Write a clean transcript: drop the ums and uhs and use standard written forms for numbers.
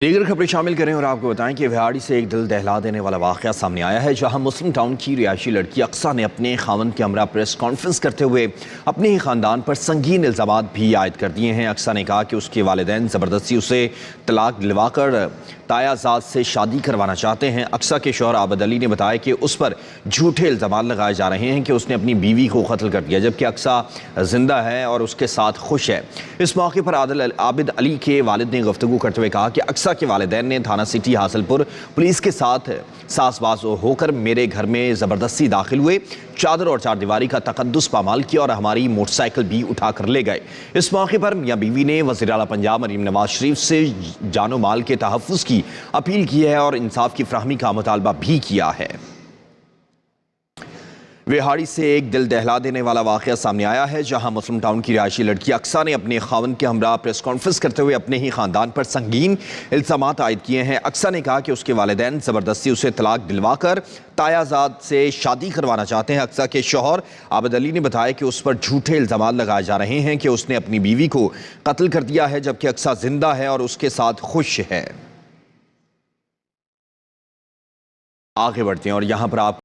دیگر خبریں شامل کریں اور آپ کو بتائیں کہ وہاڑی سے ایک دل دہلا دینے والا واقعہ سامنے آیا ہے، جہاں مسلم ٹاؤن کی رہائشی لڑکی اقصیٰ نے اپنے خاوند کے ہمراہ پریس کانفرنس کرتے ہوئے اپنے ہی خاندان پر سنگین الزامات بھی عائد کر دیے ہیں۔ اقصیٰ نے کہا کہ اس کے والدین زبردستی اسے طلاق دلوا کر تایا زاد سے شادی کروانا چاہتے ہیں۔ اقصیٰ کے شوہر عابد علی نے بتایا کہ اس پر جھوٹے الزامات لگائے جا رہے ہیں کہ اس نے اپنی بیوی کو قتل کر دیا، جبکہ اقصیٰ زندہ ہے اور اس کے ساتھ خوش ہے۔ اس موقع پر عابد علی کے والد نے گفتگو کرتے ہوئے کہا کہ اقصیٰ کے والدین نے تھانہ سٹی حاصل پور پولیس کے ساتھ ساز باز ہو کر میرے گھر میں زبردستی داخل ہوئے، چادر اور چار دیواری کا تقدس پامال کیا اور ہماری موٹر سائیکل بھی اٹھا کر لے گئے۔ اس موقع پر میاں بیوی نے وزیر اعلیٰ پنجاب مریم نواز شریف سے جان و مال کے تحفظ کی اپیل کی ہے اور انصاف کی فراہمی کا مطالبہ بھی کیا ہے۔ وہاڑی سے ایک دل دہلا دینے والا واقعہ سامنے آیا ہے، جہاں مسلم ٹاؤن کی رہائشی لڑکی اقصیٰ نے اپنے خاوند کے ہمراہ پریس کانفرنس کرتے ہوئے اپنے ہی خاندان پر سنگین الزامات عائد کیے ہیں۔ اقصیٰ نے کہا کہ اس کے والدین زبردستی اسے طلاق دلوا کر تایا زاد سے شادی کروانا چاہتے ہیں۔ اقصیٰ کے شوہر عابد علی نے بتایا کہ اس پر جھوٹے الزامات لگائے جا رہے ہیں کہ اس نے اپنی بیوی کو قتل کر دیا ہے، جبکہ اقصیٰ زندہ ہے اور اس کے ساتھ خوش ہے۔ آگے بڑھتے ہیں اور یہاں پر آپ